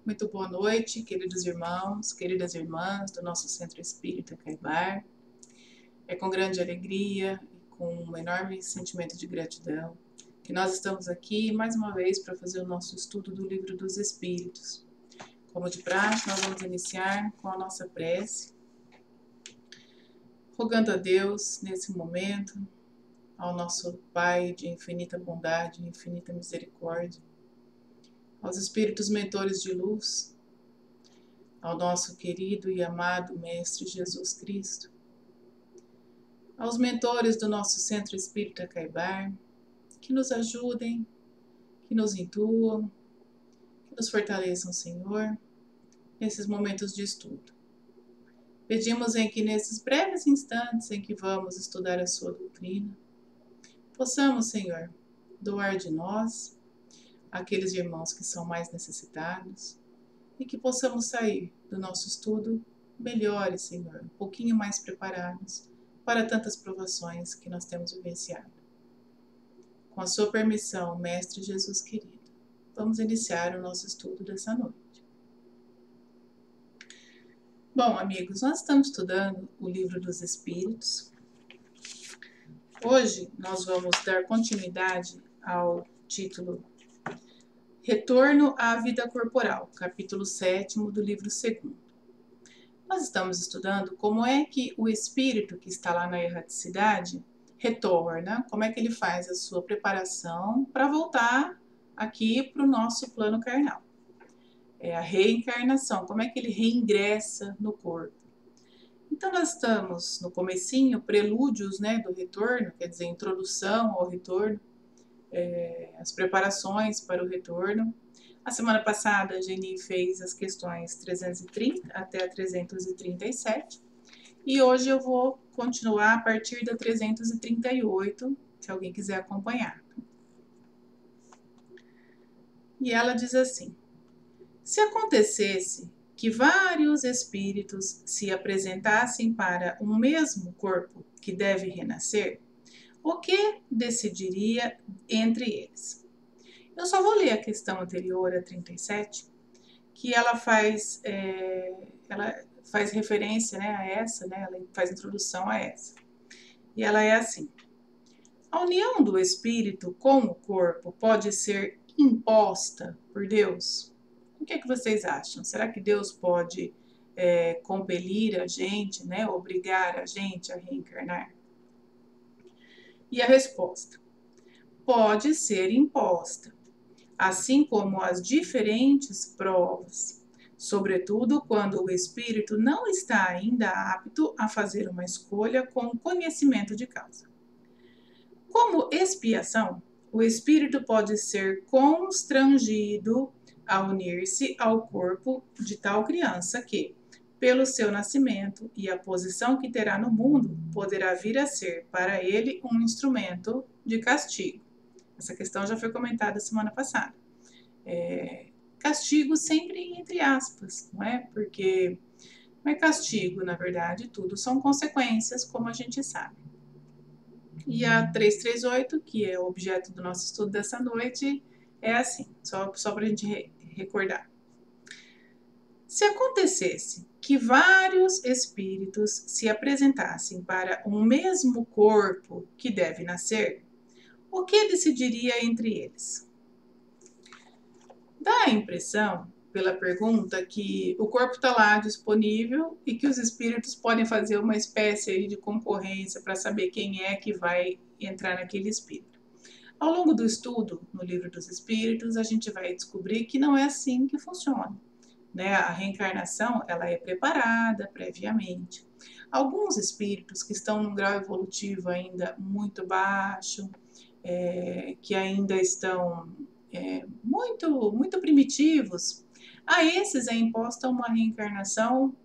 Muito boa noite, queridos irmãos, queridas irmãs do nosso Centro Espírita Caibar. É com grande alegria e com um enorme sentimento de gratidão que nós estamos aqui mais uma vez para fazer o nosso estudo do Livro dos Espíritos. Como de praxe, nós vamos iniciar com a nossa prece, rogando a Deus nesse momento, ao nosso Pai de infinita bondade e infinita misericórdia, aos Espíritos mentores de luz, ao nosso querido e amado Mestre Jesus Cristo, aos mentores do nosso Centro Espírita Caibar, que nos ajudem, que nos intuam, que nos fortaleçam, Senhor, nesses momentos de estudo. Pedimos em que nesses breves instantes em que vamos estudar a sua doutrina, possamos, Senhor, doar de nós aqueles irmãos que são mais necessitados e que possamos sair do nosso estudo melhores, Senhor, um pouquinho mais preparados para tantas provações que nós temos vivenciado. Com a sua permissão, Mestre Jesus querido, vamos iniciar o nosso estudo dessa noite. Bom, amigos, nós estamos estudando o Livro dos Espíritos. Hoje nós vamos dar continuidade ao título Retorno à Vida Corporal, capítulo 7 do livro 2º. Nós estamos estudando como é que o espírito que está lá na erraticidade retorna, como é que ele faz a sua preparação para voltar aqui para o nosso plano carnal. É a reencarnação, como é que ele reingressa no corpo. Então nós estamos no comecinho, prelúdios, do retorno, quer dizer, introdução ao retorno, as preparações para o retorno. A semana passada a Geni fez as questões 330 até a 337 e hoje eu vou continuar a partir da 338, se alguém quiser acompanhar. E ela diz assim: se acontecesse que vários espíritos se apresentassem para um mesmo corpo que deve renascer, o que decidiria entre eles? Eu só vou ler a questão anterior, a 37, que ela faz referência a essa, ela faz introdução a essa. E ela é assim: a união do espírito com o corpo pode ser imposta por Deus? O que é que vocês acham? Será que Deus pode compelir a gente, obrigar a gente a reencarnar? E a resposta: pode ser imposta, assim como as diferentes provas, sobretudo quando o espírito não está ainda apto a fazer uma escolha com conhecimento de causa. Como expiação, o espírito pode ser constrangido a unir-se ao corpo de tal criança que, pelo seu nascimento e a posição que terá no mundo, poderá vir a ser para ele um instrumento de castigo. Essa questão já foi comentada semana passada. Castigo sempre entre aspas, não é? Porque não é castigo, na verdade, tudo são consequências, como a gente sabe. E a 338, que é o objeto do nosso estudo dessa noite, é assim, só para a gente recordar. Se acontecesse que vários espíritos se apresentassem para um mesmo corpo que deve nascer, o que decidiria entre eles? Dá a impressão, pela pergunta, que o corpo está lá disponível e que os espíritos podem fazer uma espécie aí de concorrência para saber quem é que vai entrar naquele espírito. Ao longo do estudo no Livro dos Espíritos, a gente vai descobrir que não é assim que funciona. A reencarnação ela é preparada previamente. Alguns espíritos que estão num grau evolutivo ainda muito baixo, que ainda estão muito primitivos, a esses é imposta uma reencarnação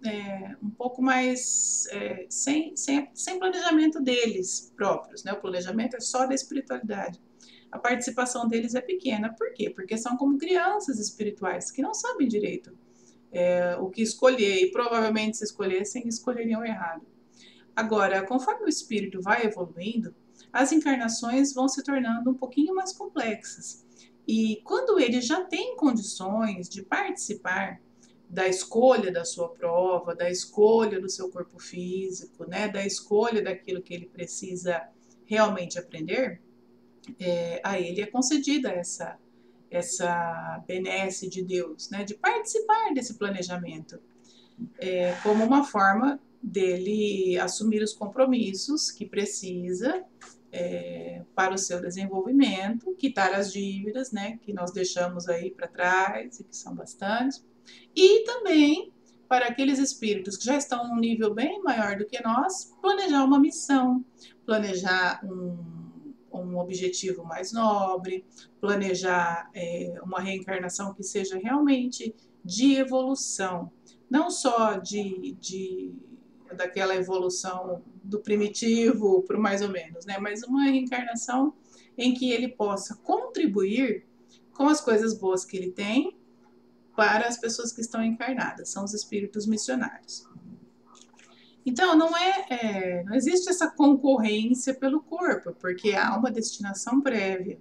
um pouco mais sem planejamento deles próprios. O planejamento é só da espiritualidade. A participação deles é pequena. Por quê? Porque são como crianças espirituais que não sabem direito o que escolher, e provavelmente se escolhessem, escolheriam errado. Agora, conforme o espírito vai evoluindo, as encarnações vão se tornando um pouquinho mais complexas. E quando ele já tem condições de participar da escolha da sua prova, da escolha do seu corpo físico, né, da escolha daquilo que ele precisa realmente aprender, a ele é concedida essa benesse de Deus, né, de participar desse planejamento, como uma forma dele assumir os compromissos que precisa para o seu desenvolvimento, quitar as dívidas, né, que nós deixamos aí para trás e que são bastantes, e também para aqueles espíritos que já estão num nível bem maior do que nós, planejar uma missão, planejar um objetivo mais nobre, planejar uma reencarnação que seja realmente de evolução, não só daquela evolução do primitivo para o mais ou menos, né? Mas uma reencarnação em que ele possa contribuir com as coisas boas que ele tem para as pessoas que estão encarnadas, são os espíritos missionários. Então, não existe essa concorrência pelo corpo, porque há uma destinação prévia.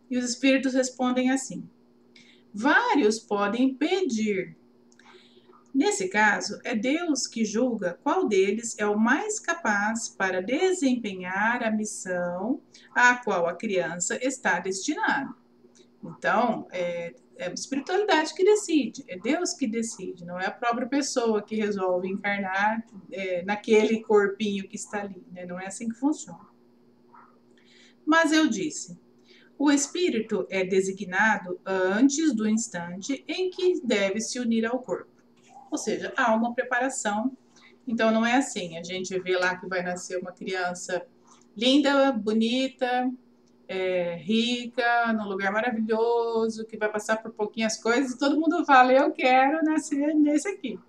E os espíritos respondem assim: vários podem pedir. Nesse caso, é Deus que julga qual deles é o mais capaz para desempenhar a missão à qual a criança está destinada. Então, é a espiritualidade que decide, é Deus que decide, não é a própria pessoa que resolve encarnar naquele corpinho que está ali, né? Não é assim que funciona. Mas eu disse, o espírito é designado antes do instante em que deve se unir ao corpo. Ou seja, há uma preparação. Então, não é assim, a gente vê lá que vai nascer uma criança linda, bonita, rica, num lugar maravilhoso, que vai passar por pouquinhas coisas, e todo mundo fala, eu quero nascer nesse aqui.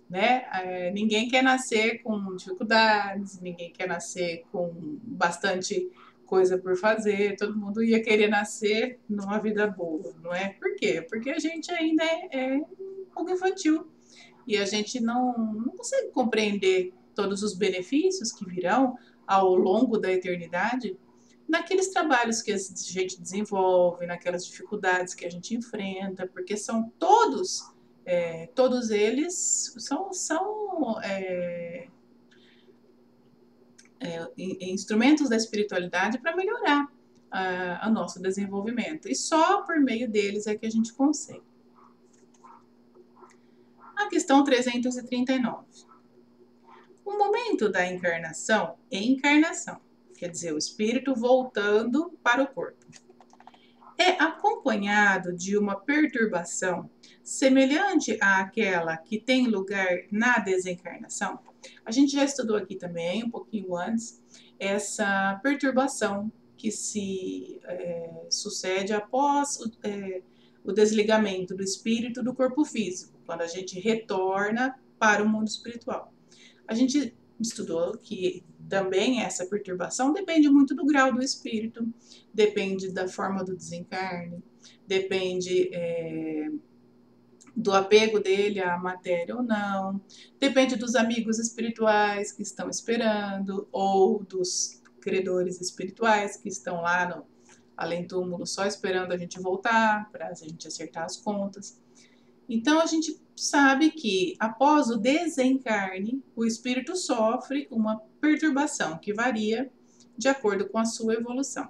Né? Ninguém quer nascer com dificuldades, ninguém quer nascer com bastante coisa por fazer, todo mundo ia querer nascer numa vida boa, não é? Por quê? Porque a gente ainda é um pouco infantil e a gente não consegue compreender todos os benefícios que virão ao longo da eternidade naqueles trabalhos que a gente desenvolve, naquelas dificuldades que a gente enfrenta, porque são todos eles são instrumentos da espiritualidade para melhorar o nosso desenvolvimento. E só por meio deles é que a gente consegue. A questão 339. O momento da encarnação é encarnação, quer dizer, o espírito voltando para o corpo. É acompanhado de uma perturbação semelhante àquela que tem lugar na desencarnação. A gente já estudou aqui também, um pouquinho antes, essa perturbação que se sucede após o desligamento do espírito do corpo físico, quando a gente retorna para o mundo espiritual. A gente estudou que também essa perturbação depende muito do grau do espírito, depende da forma do desencarne, depende do apego dele à matéria ou não, depende dos amigos espirituais que estão esperando ou dos credores espirituais que estão lá no além-túmulo só esperando a gente voltar para a gente acertar as contas. Então a gente sabe que após o desencarne, o espírito sofre uma perturbação que varia de acordo com a sua evolução.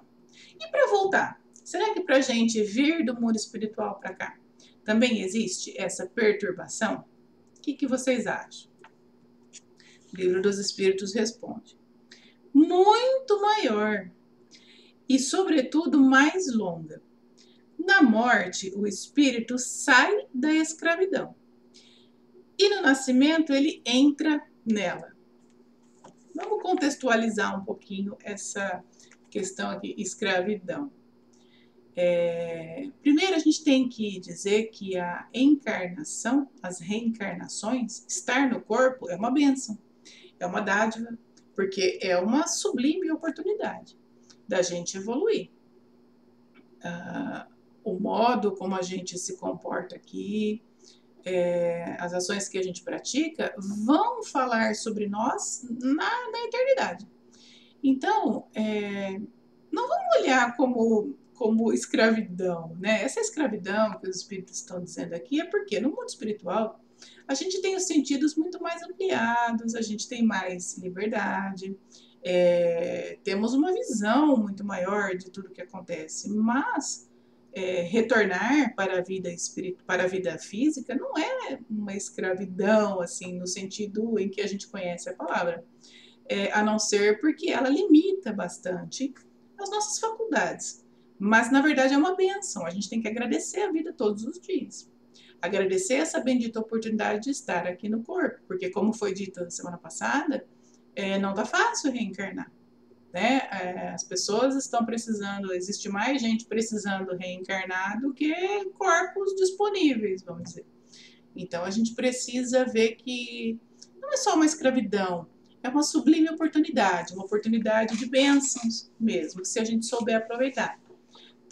E para voltar, será que para a gente vir do mundo espiritual para cá, também existe essa perturbação? O que vocês acham? O Livro dos Espíritos responde: muito maior e, sobretudo, mais longa. Na morte, o espírito sai da escravidão e no nascimento ele entra nela. Vamos contextualizar um pouquinho essa questão aqui, escravidão. Primeiro a gente tem que dizer que a encarnação, as reencarnações, estar no corpo é uma bênção, é uma dádiva, porque é uma sublime oportunidade da gente evoluir. O modo como a gente se comporta aqui, as ações que a gente pratica, vão falar sobre nós na eternidade. Então, não vamos olhar como como escravidão, né? Essa escravidão que os espíritos estão dizendo aqui é porque no mundo espiritual a gente tem os sentidos muito mais ampliados, a gente tem mais liberdade, temos uma visão muito maior de tudo que acontece, mas retornar para a vida para a vida física não é uma escravidão assim no sentido em que a gente conhece a palavra, a não ser porque ela limita bastante as nossas faculdades. Mas na verdade é uma bênção, a gente tem que agradecer a vida todos os dias. Agradecer essa bendita oportunidade de estar aqui no corpo, porque como foi dito na semana passada, não tá fácil reencarnar, né? As pessoas estão precisando, existe mais gente precisando reencarnar do que corpos disponíveis, vamos dizer. Então a gente precisa ver que não é só uma escravidão, é uma sublime oportunidade, uma oportunidade de bênçãos mesmo, se a gente souber aproveitar.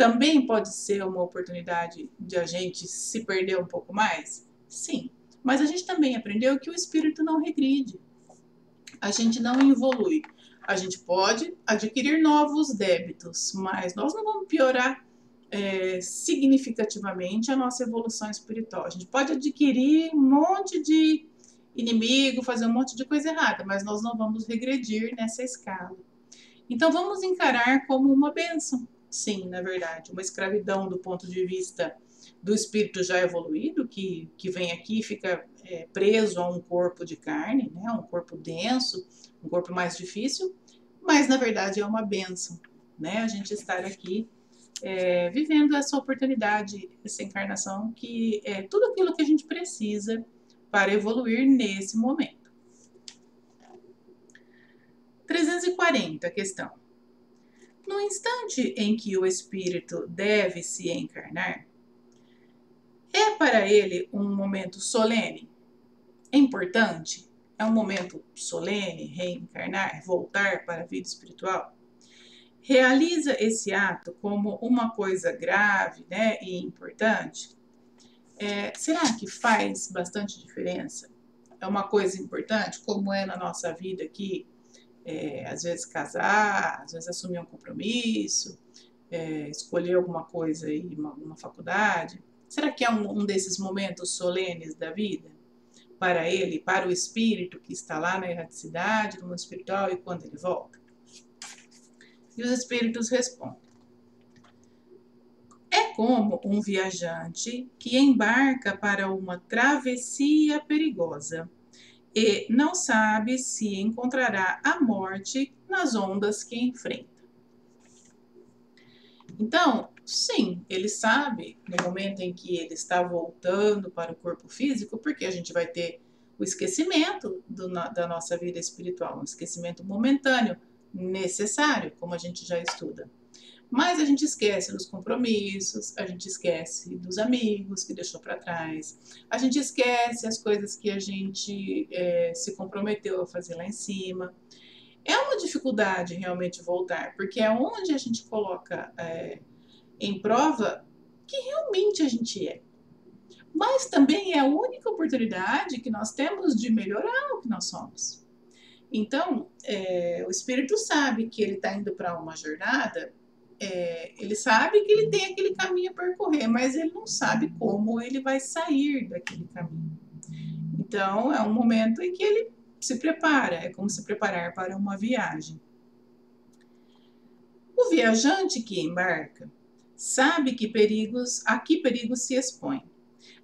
Também pode ser uma oportunidade de a gente se perder um pouco mais? Sim, mas a gente também aprendeu que o espírito não regride, a gente não evolui. A gente pode adquirir novos débitos, mas nós não vamos piorar significativamente a nossa evolução espiritual. A gente pode adquirir um monte de inimigo, fazer um monte de coisa errada, mas nós não vamos regredir nessa escala. Então vamos encarar como uma bênção. Sim, na verdade, uma escravidão do ponto de vista do espírito já evoluído, que vem aqui e fica preso a um corpo de carne, né, um corpo denso, um corpo mais difícil, mas na verdade é uma bênção, né, a gente estar aqui vivendo essa oportunidade, essa encarnação, que é tudo aquilo que a gente precisa para evoluir nesse momento. 340, questão. No instante em que o espírito deve se encarnar, é para ele um momento solene? É importante? É um momento solene reencarnar, voltar para a vida espiritual? Realiza esse ato como uma coisa grave, né, e importante? Será que faz bastante diferença? É uma coisa importante, como é na nossa vida aqui, às vezes casar, às vezes assumir um compromisso, escolher alguma coisa aí, uma faculdade. Será que é um desses momentos solenes da vida? Para ele, para o espírito que está lá na erraticidade, no mundo espiritual, e quando ele volta? E os espíritos respondem. É como um viajante que embarca para uma travessia perigosa e não sabe se encontrará a morte nas ondas que enfrenta. Então, sim, ele sabe no momento em que ele está voltando para o corpo físico, porque a gente vai ter o esquecimento da nossa vida espiritual, um esquecimento momentâneo, necessário, como a gente já estuda. Mas a gente esquece dos compromissos, a gente esquece dos amigos que deixou para trás, a gente esquece as coisas que a gente se comprometeu a fazer lá em cima. É uma dificuldade realmente voltar, porque é onde a gente coloca em prova que realmente a gente é. Mas também é a única oportunidade que nós temos de melhorar o que nós somos. Então, o espírito sabe que ele está indo para uma jornada, ele sabe que ele tem aquele caminho a percorrer, mas ele não sabe como ele vai sair daquele caminho. Então, é um momento em que ele se prepara, é como se preparar para uma viagem. O viajante que embarca sabe a que perigos se expõe,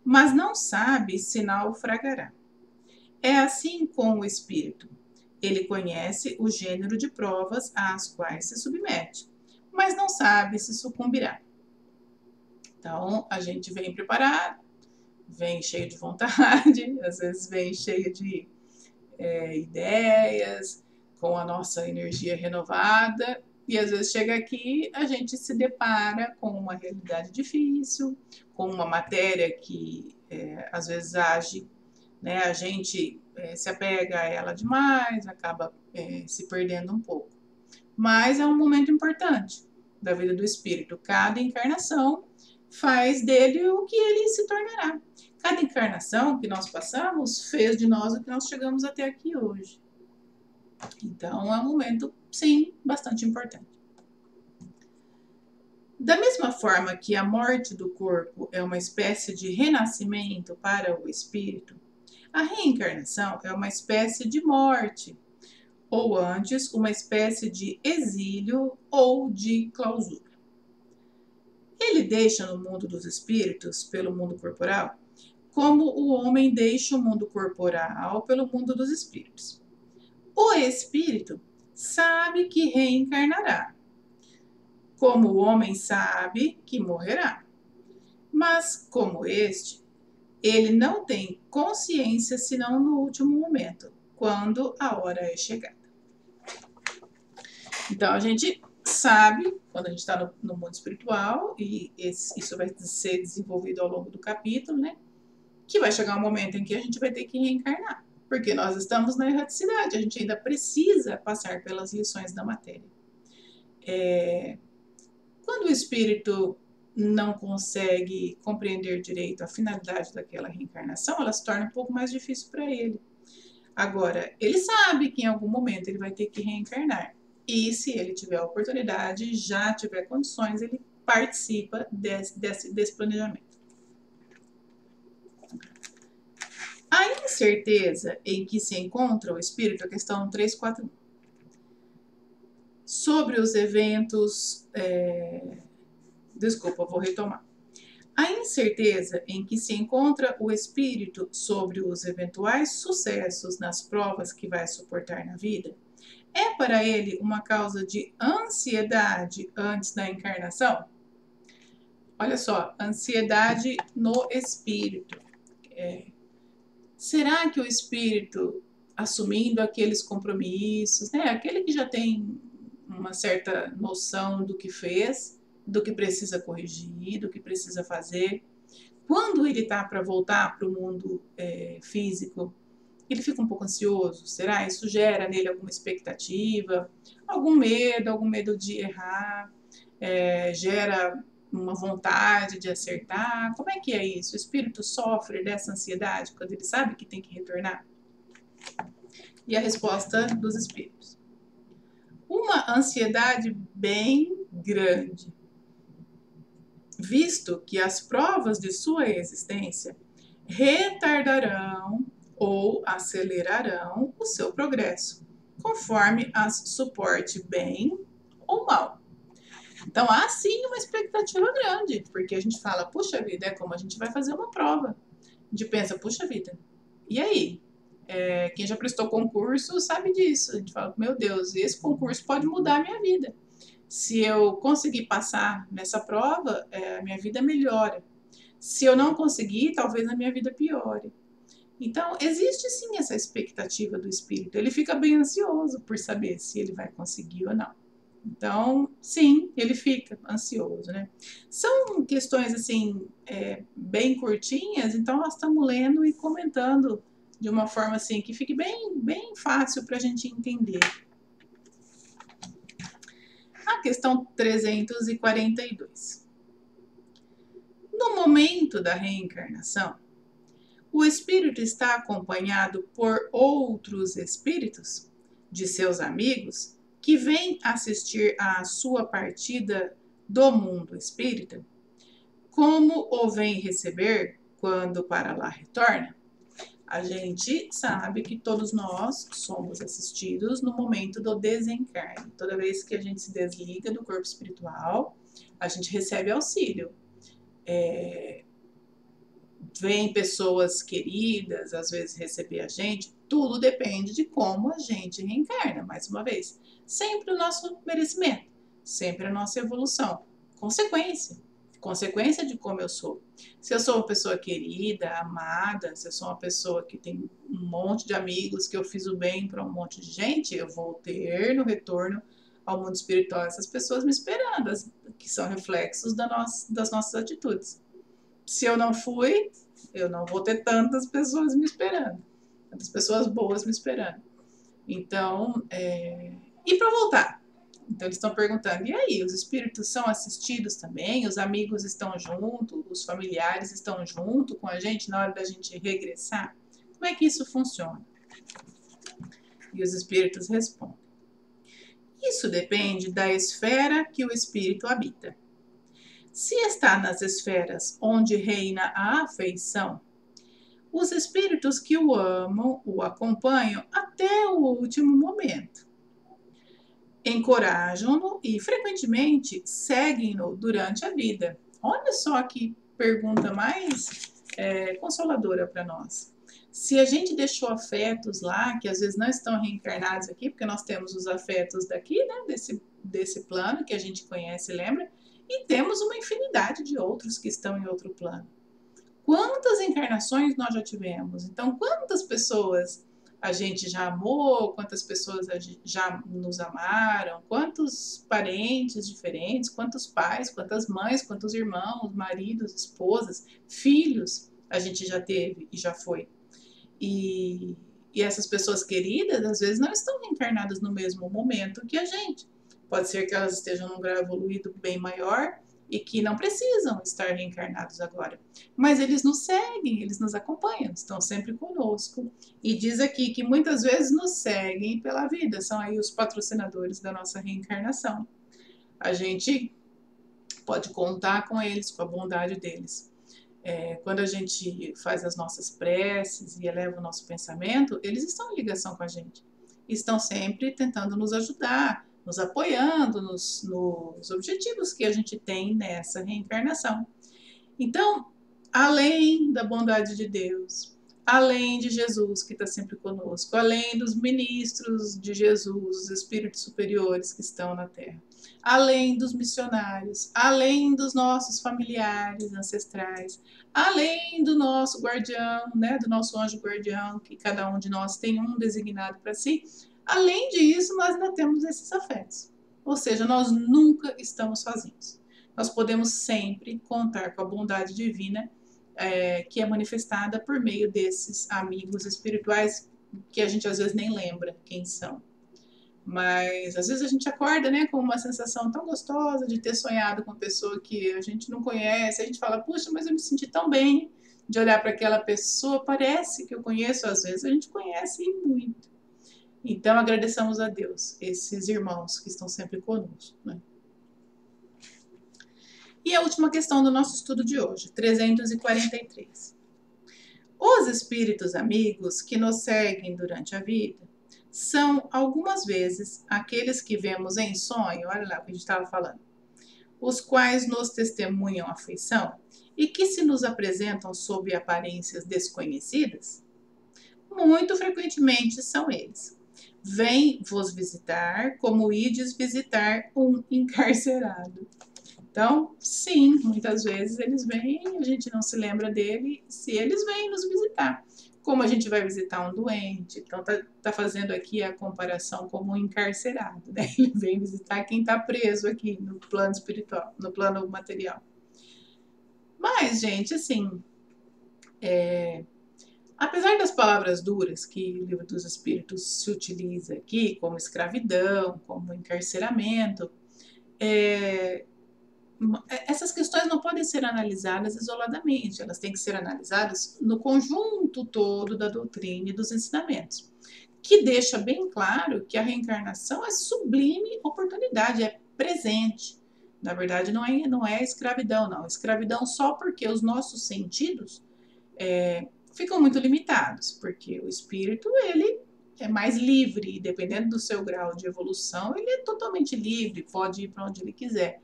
mas não sabe se naufragará. É assim com o espírito. Ele conhece o gênero de provas às quais se submete, mas não sabe se sucumbirá. Então, a gente vem preparado, vem cheio de vontade, às vezes vem cheio de ideias, com a nossa energia renovada, e às vezes chega aqui, a gente se depara com uma realidade difícil, com uma matéria que às vezes age, né? A gente se apega a ela demais, acaba se perdendo um pouco. Mas é um momento importante da vida do espírito. Cada encarnação faz dele o que ele se tornará. Cada encarnação que nós passamos fez de nós o que nós chegamos até aqui hoje. Então é um momento, sim, bastante importante. Da mesma forma que a morte do corpo é uma espécie de renascimento para o espírito, a reencarnação é uma espécie de morte, ou antes, uma espécie de exílio ou de clausura. Ele deixa no mundo dos espíritos, pelo mundo corporal, como o homem deixa o mundo corporal pelo mundo dos espíritos. O espírito sabe que reencarnará, como o homem sabe que morrerá. Mas, como este, ele não tem consciência senão no último momento, quando a hora é chegada. Então, a gente sabe, quando a gente está no mundo espiritual, e isso vai ser desenvolvido ao longo do capítulo, né? Que vai chegar um momento em que a gente vai ter que reencarnar. Porque nós estamos na erraticidade, a gente ainda precisa passar pelas lições da matéria. Quando o espírito não consegue compreender direito a finalidade daquela reencarnação, ela se torna um pouco mais difícil para ele. Agora, ele sabe que em algum momento ele vai ter que reencarnar. E se ele tiver a oportunidade, já tiver condições, ele participa desse planejamento. A incerteza em que se encontra o espírito, a questão 341. Sobre os eventos... Desculpa, vou retomar. A incerteza em que se encontra o espírito sobre os eventuais sucessos nas provas que vai suportar na vida é para ele uma causa de ansiedade antes da encarnação? Olha só, ansiedade no espírito. Será que o espírito, assumindo aqueles compromissos, né, aquele que já tem uma certa noção do que fez, do que precisa corrigir, do que precisa fazer, quando ele está para voltar para o mundo físico, ele fica um pouco ansioso? Será? Isso gera nele alguma expectativa, algum medo de errar, gera uma vontade de acertar? Como é que é isso? O espírito sofre dessa ansiedade quando ele sabe que tem que retornar? E a resposta dos espíritos: uma ansiedade bem grande, visto que as provas de sua existência retardarão ou acelerarão o seu progresso, conforme as suporte bem ou mal. Então, há sim uma expectativa grande, porque a gente fala, puxa vida, é como a gente vai fazer uma prova. A gente pensa, puxa vida, e aí? Quem já prestou concurso sabe disso. A gente fala, meu Deus, esse concurso pode mudar a minha vida. Se eu conseguir passar nessa prova, a minha vida melhora. Se eu não conseguir, talvez a minha vida piore. Então, existe sim essa expectativa do espírito. Ele fica bem ansioso por saber se ele vai conseguir ou não. Então, sim, ele fica ansioso, né? São questões, assim, bem curtinhas, então nós estamos lendo e comentando de uma forma, assim, que fique bem fácil para a gente entender. A questão 342. No momento da reencarnação, o espírito está acompanhado por outros espíritos, de seus amigos, que vêm assistir à sua partida do mundo espírita? Como o vem receber quando para lá retorna? A gente sabe que todos nós somos assistidos no momento do desencarne. Toda vez que a gente se desliga do corpo espiritual, a gente recebe auxílio. Vem pessoas queridas, às vezes receber a gente, tudo depende de como a gente reencarna, mais uma vez. Sempre o nosso merecimento, sempre a nossa evolução. Consequência de como eu sou. Se eu sou uma pessoa querida, amada, se eu sou uma pessoa que tem um monte de amigos, que eu fiz o bem para um monte de gente, eu vou ter no retorno ao mundo espiritual essas pessoas me esperando, que são reflexos das nossas atitudes. Se eu não fui, eu não vou ter tantas pessoas me esperando, tantas pessoas boas me esperando. Então, e para voltar? Então, eles estão perguntando, e aí, os espíritos são assistidos também? Os amigos estão junto? Os familiares estão junto com a gente na hora da gente regressar? Como é que isso funciona? E os espíritos respondem: isso depende da esfera que o espírito habita. Se está nas esferas onde reina a afeição, os espíritos que o amam o acompanham até o último momento. Encorajam-no e, frequentemente, seguem-no durante a vida. Olha só que pergunta mais consoladora para nós. Se a gente deixou afetos lá, que às vezes não estão reencarnados aqui, porque nós temos os afetos daqui, né, desse plano que a gente conhece, lembra? E temos uma infinidade de outros que estão em outro plano. Quantas encarnações nós já tivemos? Então, quantas pessoas a gente já amou, quantas pessoas já nos amaram, quantos parentes diferentes, quantos pais, quantas mães, quantos irmãos, maridos, esposas, filhos a gente já teve e já foi. E essas pessoas queridas, às vezes, não estão reencarnadas no mesmo momento que a gente. Pode ser que elas estejam num grau evoluído bem maior e que não precisam estar reencarnados agora. Mas eles nos seguem, eles nos acompanham, estão sempre conosco. E diz aqui que muitas vezes nos seguem pela vida, são aí os patrocinadores da nossa reencarnação. A gente pode contar com eles, com a bondade deles. Quando a gente faz as nossas preces e eleva o nosso pensamento, eles estão em ligação com a gente. Estão sempre tentando nos ajudar, nos apoiando nos objetivos que a gente tem nessa reencarnação. Então, além da bondade de Deus, além de Jesus que está sempre conosco, além dos ministros de Jesus, os espíritos superiores que estão na Terra, além dos missionários, além dos nossos familiares ancestrais, além do nosso guardião, né, do nosso anjo guardião, que cada um de nós tem um designado para si, além disso, nós ainda temos esses afetos. Ou seja, nós nunca estamos sozinhos. Nós podemos sempre contar com a bondade divina que é manifestada por meio desses amigos espirituais que a gente às vezes nem lembra quem são. Mas às vezes a gente acorda, né, com uma sensação tão gostosa de ter sonhado com uma pessoa que a gente não conhece. A gente fala, puxa, mas eu me senti tão bem de olhar para aquela pessoa. Parece que eu conheço, às vezes a gente conhece e muito. Então agradeçamos a Deus, esses irmãos que estão sempre conosco, né? E a última questão do nosso estudo de hoje, 343. Os espíritos amigos que nos seguem durante a vida são, algumas vezes, aqueles que vemos em sonho, olha lá o que a gente estava falando, os quais nos testemunham afeição e que se nos apresentam sob aparências desconhecidas? Muito frequentemente são eles. Vêm vos visitar como ides visitar um encarcerado. Então, sim, muitas vezes eles vêm, a gente não se lembra dele, se eles vêm nos visitar. Como a gente vai visitar um doente, então tá fazendo aqui a comparação como um encarcerado, né? Ele vem visitar quem está preso aqui no plano espiritual, no plano material. Mas, gente, assim, apesar das palavras duras que o Livro dos Espíritos se utiliza aqui, como escravidão, como encarceramento, essas questões não podem ser analisadas isoladamente, elas têm que ser analisadas no conjunto todo da doutrina e dos ensinamentos, que deixa bem claro que a reencarnação é sublime oportunidade, é presente. Na verdade, não é escravidão, não. Escravidão só porque os nossos sentidos ficam muito limitados, porque o espírito, ele é mais livre, e dependendo do seu grau de evolução, ele é totalmente livre, pode ir para onde ele quiser.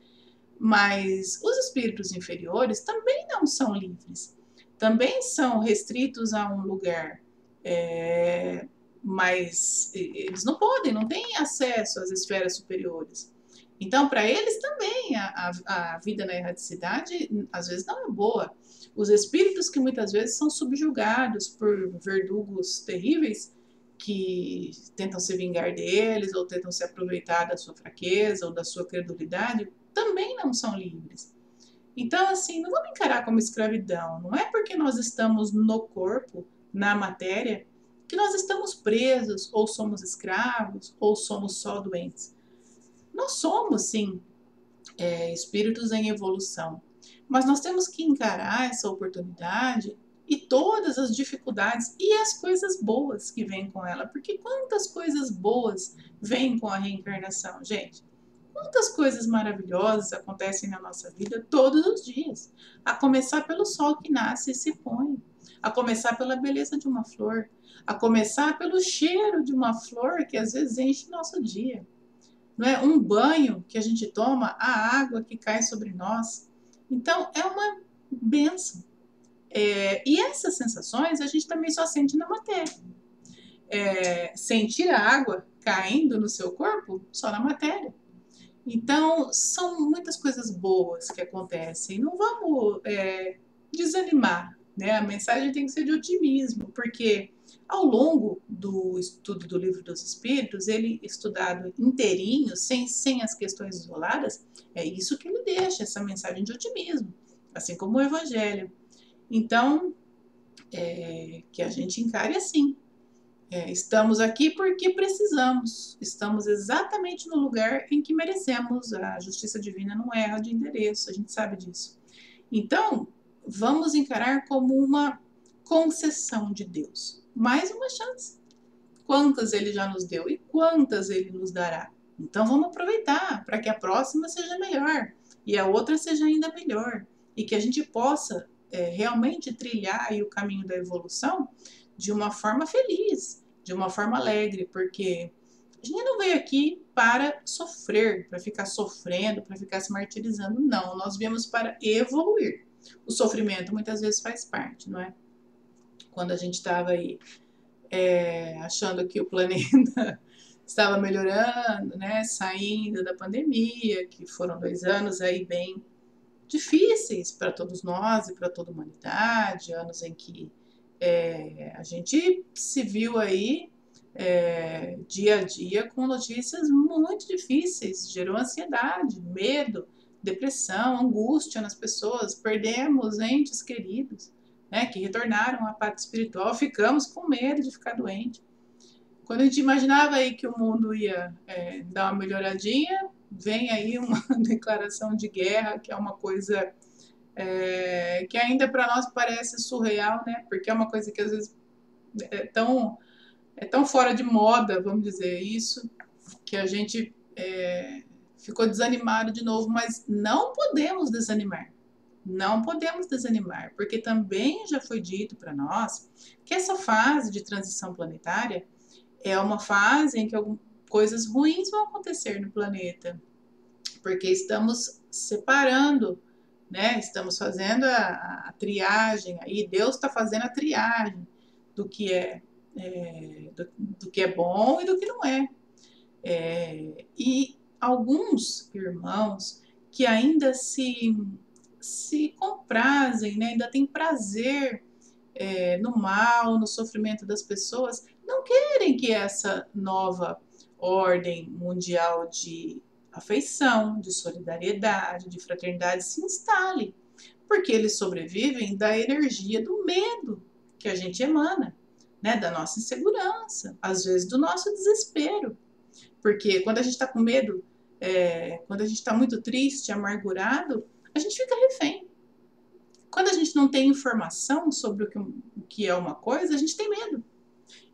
Mas os espíritos inferiores também não são livres, também são restritos a um lugar, mas eles não podem, não têm acesso às esferas superiores. Então, para eles também a vida na erraticidade às vezes não é boa. Os espíritos que muitas vezes são subjugados por verdugos terríveis que tentam se vingar deles ou tentam se aproveitar da sua fraqueza ou da sua credulidade, também não são livres. Então, assim, não vamos encarar como escravidão. Não é porque nós estamos no corpo, na matéria, que nós estamos presos, ou somos escravos, ou somos só doentes. Nós somos, sim, espíritos em evolução. Mas nós temos que encarar essa oportunidade e todas as dificuldades e as coisas boas que vêm com ela. Porque quantas coisas boas vêm com a reencarnação, gente? Quantas coisas maravilhosas acontecem na nossa vida todos os dias, a começar pelo sol que nasce e se põe, a começar pela beleza de uma flor, a começar pelo cheiro de uma flor que às vezes enche nosso dia, não é? Um banho que a gente toma, a água que cai sobre nós. Então, é uma bênção. E essas sensações a gente também só sente na matéria. Sentir a água caindo no seu corpo, só na matéria. Então, são muitas coisas boas que acontecem. Não vamos desanimar, né? A mensagem tem que ser de otimismo, porque ao longo do estudo do Livro dos Espíritos, ele estudado inteirinho, sem as questões isoladas, é isso que ele deixa, essa mensagem de otimismo, assim como o Evangelho. Então, que a gente encare assim. Estamos aqui porque precisamos. Estamos exatamente no lugar em que merecemos. A justiça divina não erra de endereço, a gente sabe disso. Então, vamos encarar como uma concessão de Deus. Mais uma chance. Quantas ele já nos deu e quantas ele nos dará. Então, vamos aproveitar para que a próxima seja melhor e a outra seja ainda melhor. E que a gente possa realmente trilhar aí o caminho da evolução de uma forma feliz, de uma forma alegre, porque a gente não veio aqui para sofrer, para ficar sofrendo, para ficar se martirizando. Não, nós viemos para evoluir. O sofrimento muitas vezes faz parte, não é? Quando a gente estava aí achando que o planeta estava melhorando, né? Saindo da pandemia, que foram 2 anos aí bem difíceis para todos nós e para toda a humanidade, anos em que a gente se viu aí dia a dia com notícias muito difíceis, gerou ansiedade, medo, depressão, angústia nas pessoas, perdemos entes queridos, né, que retornaram à pátria espiritual, ficamos com medo de ficar doente. Quando a gente imaginava aí que o mundo ia dar uma melhoradinha, vem aí uma declaração de guerra, que é uma coisa que ainda para nós parece surreal, né? Porque é uma coisa que às vezes é tão fora de moda, vamos dizer isso, que a gente ficou desanimado de novo, mas não podemos desanimar. Não podemos desanimar, porque também já foi dito para nós que essa fase de transição planetária é uma fase em que coisas ruins vão acontecer no planeta, porque estamos separando, né? Estamos fazendo a triagem, aí Deus está fazendo a triagem do que do que é bom e do que não é. E alguns irmãos que ainda se comprazem, né? Ainda têm prazer no mal, no sofrimento das pessoas, não querem que essa nova ordem mundial de afeição, de solidariedade, de fraternidade se instale, porque eles sobrevivem da energia do medo que a gente emana, né, da nossa insegurança, às vezes do nosso desespero, porque quando a gente está com medo, quando a gente está muito triste, amargurado, a gente fica refém. Quando a gente não tem informação sobre o que é uma coisa, a gente tem medo.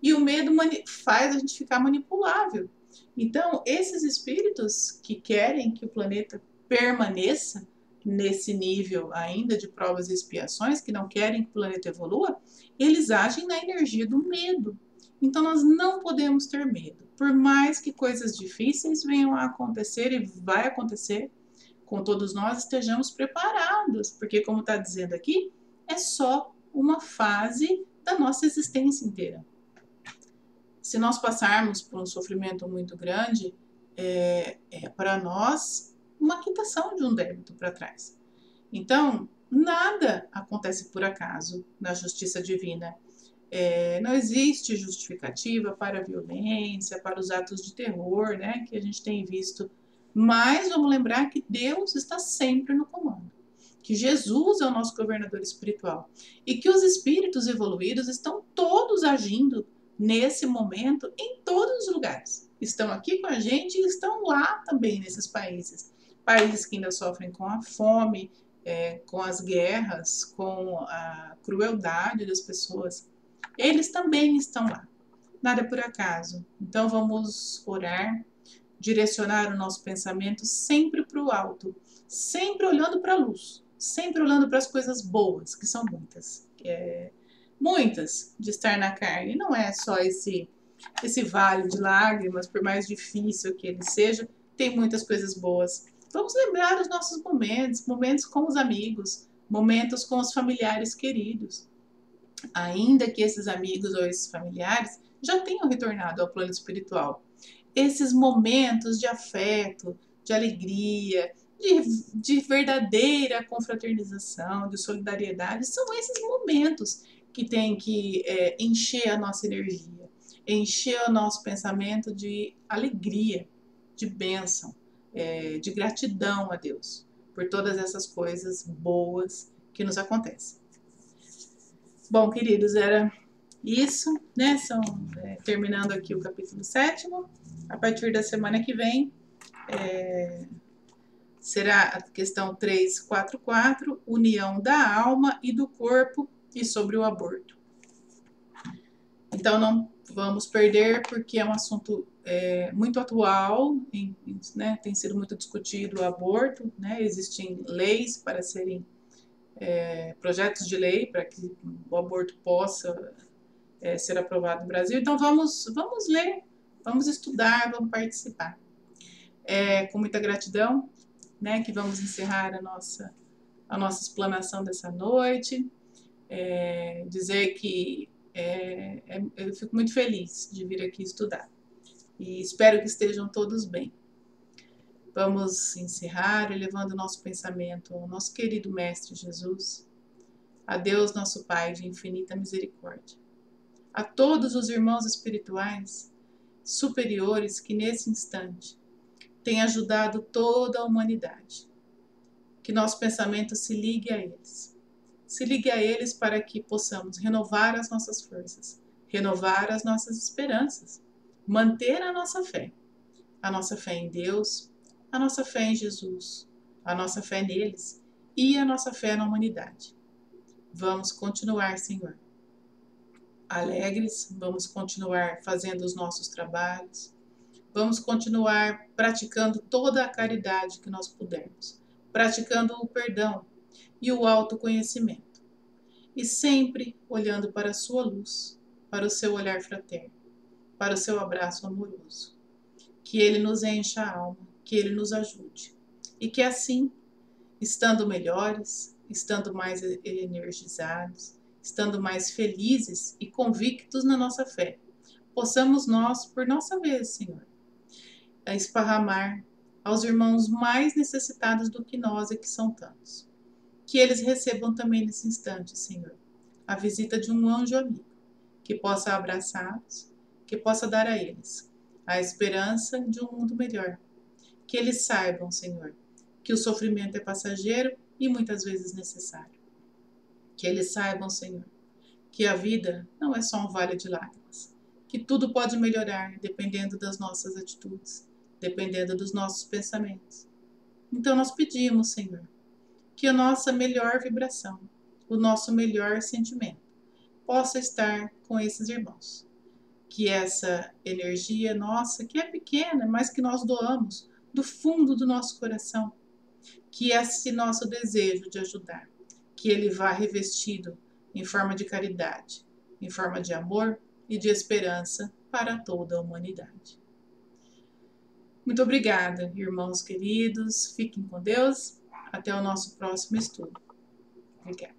E o medo faz a gente ficar manipulável. Então, esses espíritos que querem que o planeta permaneça nesse nível ainda de provas e expiações, que não querem que o planeta evolua, eles agem na energia do medo. Então, nós não podemos ter medo. Por mais que coisas difíceis venham a acontecer e vai acontecer, com todos nós estejamos preparados, porque, como está dizendo aqui, é só uma fase da nossa existência inteira. Se nós passarmos por um sofrimento muito grande, para nós uma quitação de um débito para trás. Então, nada acontece por acaso na justiça divina. Não existe justificativa para a violência, para os atos de terror, né, que a gente tem visto. Mas vamos lembrar que Deus está sempre no comando, que Jesus é o nosso governador espiritual e que os espíritos evoluídos estão todos agindo nesse momento em todos os lugares. Estão aqui com a gente e estão lá também nesses países. Países que ainda sofrem com a fome, com as guerras, com a crueldade das pessoas. Eles também estão lá. Nada por acaso. Então vamos orar, direcionar o nosso pensamento sempre para o alto, sempre olhando para a luz, sempre olhando para as coisas boas, que são muitas. Muitas de estar na carne. Não é só esse vale de lágrimas, por mais difícil que ele seja, tem muitas coisas boas. Vamos lembrar os nossos momentos, momentos com os amigos, momentos com os familiares queridos. Ainda que esses amigos ou esses familiares já tenham retornado ao plano espiritual. Esses momentos de afeto, de alegria, de verdadeira confraternização, de solidariedade, são esses momentos que tem que encher a nossa energia, encher o nosso pensamento de alegria, de bênção, de gratidão a Deus por todas essas coisas boas que nos acontecem. Bom, queridos, era isso, né? Terminando aqui o capítulo 7º. A partir da semana que vem, será a questão 344, união da alma e do corpo e sobre o aborto. Então, não vamos perder, porque é um assunto muito atual, né? Tem sido muito discutido o aborto, né? Existem leis para serem, projetos de lei para que o aborto possa ser aprovado no Brasil. Então, vamos ler, vamos estudar, vamos participar. Com muita gratidão, né, que vamos encerrar a nossa explanação dessa noite. Dizer que eu fico muito feliz de vir aqui estudar. E espero que estejam todos bem. Vamos encerrar elevando o nosso pensamento ao nosso querido Mestre Jesus, a Deus nosso Pai de infinita misericórdia, a todos os irmãos espirituais superiores que nesse instante têm ajudado toda a humanidade. Que nosso pensamento se ligue a eles para que possamos renovar as nossas forças, renovar as nossas esperanças, manter a nossa fé em Deus, a nossa fé em Jesus, a nossa fé neles e a nossa fé na humanidade. Vamos continuar, Senhor, alegres, vamos continuar fazendo os nossos trabalhos, vamos continuar praticando toda a caridade que nós pudermos, praticando o perdão e o autoconhecimento, e sempre olhando para a sua luz, para o seu olhar fraterno, para o seu abraço amoroso. Que ele nos encha a alma, que ele nos ajude, e que assim, estando melhores, estando mais energizados, estando mais felizes e convictos na nossa fé, possamos nós, por nossa vez, Senhor, esparramar aos irmãos mais necessitados do que nós e que são tantos. Que eles recebam também nesse instante, Senhor, a visita de um anjo amigo, que possa abraçá-los, que possa dar a eles a esperança de um mundo melhor. Que eles saibam, Senhor, que o sofrimento é passageiro e muitas vezes necessário. Que eles saibam, Senhor, que a vida não é só um vale de lágrimas, que tudo pode melhorar dependendo das nossas atitudes, dependendo dos nossos pensamentos. Então nós pedimos, Senhor, que a nossa melhor vibração, o nosso melhor sentimento, possa estar com esses irmãos. Que essa energia nossa, que é pequena, mas que nós doamos do fundo do nosso coração, que esse nosso desejo de ajudar, que ele vá revestido em forma de caridade, em forma de amor e de esperança para toda a humanidade. Muito obrigada, irmãos queridos. Fiquem com Deus. Até o nosso próximo estudo. Obrigada.